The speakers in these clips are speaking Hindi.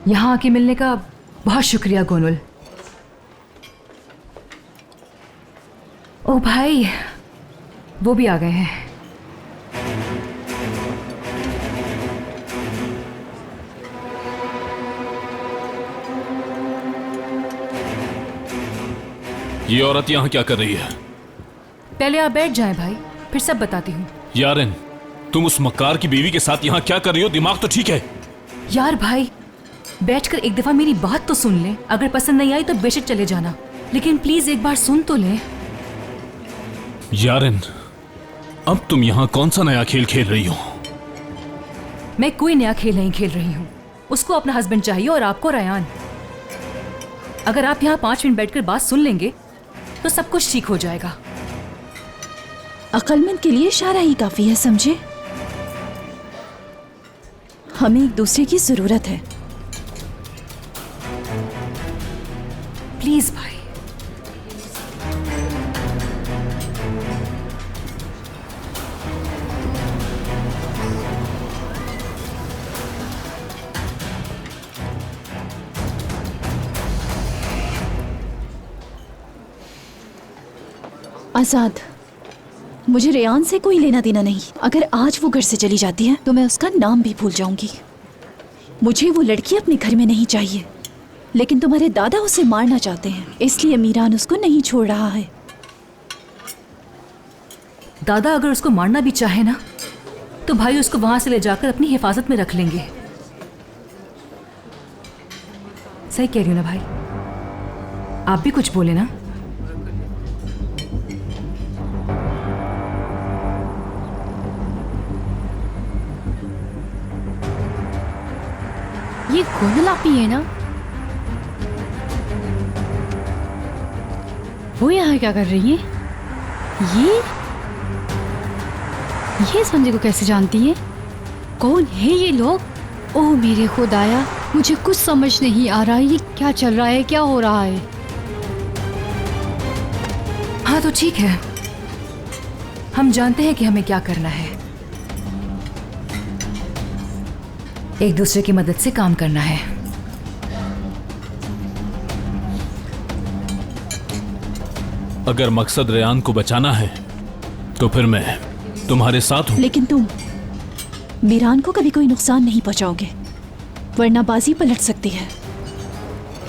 यहाँ आके मिलने का बहुत शुक्रिया गोनुल। ओ भाई, वो भी आ गए हैं। ये औरत यहाँ क्या कर रही है? पहले आप बैठ जाएं भाई, फिर सब बताती हूँ। यारिन, तुम उस मक्कार की बीवी के साथ यहाँ क्या कर रही हो? दिमाग तो ठीक है? यार भाई, बैठकर एक दफा मेरी बात तो सुन ले। अगर पसंद नहीं आई तो बेशक चले जाना, लेकिन प्लीज एक बार सुन तो ले। यारिन, अब तुम यहाँ कौन सा नया खेल खेल रही हो? मैं कोई नया खेल नहीं खेल रही हूँ। उसको अपना हस्बैंड चाहिए और आपको रयान। अगर आप यहाँ 5 मिनट बैठकर बात सुन लेंगे तो सब कुछ ठीक हो जाएगा। अक्लमंद के लिए इशारा ही काफी है, समझे? हमें एक दूसरे की जरूरत है। प्लीज भाई। आजाद, मुझे रेयान से कोई लेना देना नहीं। अगर आज वो घर से चली जाती है तो मैं उसका नाम भी भूल जाऊंगी। मुझे वो लड़की अपने घर में नहीं चाहिए, लेकिन तुम्हारे दादा उसे मारना चाहते हैं, इसलिए मीरान उसको नहीं छोड़ रहा है। दादा अगर उसको मारना भी चाहे ना, तो भाई उसको वहां से ले जाकर अपनी हिफाजत में रख लेंगे। सही कह रही हो ना भाई? आप भी कुछ बोले ना। ये गोनुल आपी है ना? वो यहाँ क्या कर रही है? ये संजय को कैसे जानती है? कौन है ये लोग? ओह मेरे खुदाया, मुझे कुछ समझ नहीं आ रहा। ये क्या चल रहा है? क्या हो रहा है? हाँ तो ठीक है, हम जानते हैं कि हमें क्या करना है। एक दूसरे की मदद से काम करना है। अगर मकसद रेयान को बचाना है तो फिर मैं तुम्हारे साथ हूं। लेकिन तुम मीरान को कभी कोई नुकसान नहीं पहुंचाओगे, वरना बाजी पलट सकती है।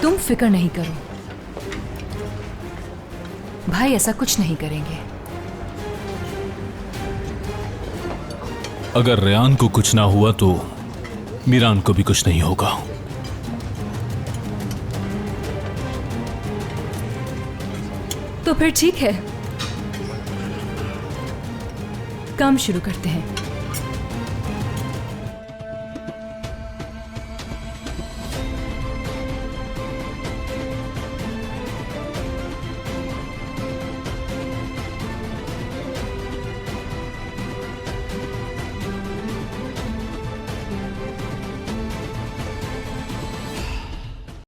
तुम फिक्र नहीं करो भाई, ऐसा कुछ नहीं करेंगे। अगर रेयान को कुछ ना हुआ तो मीरान को भी कुछ नहीं होगा। तो फिर ठीक है, काम शुरू करते हैं।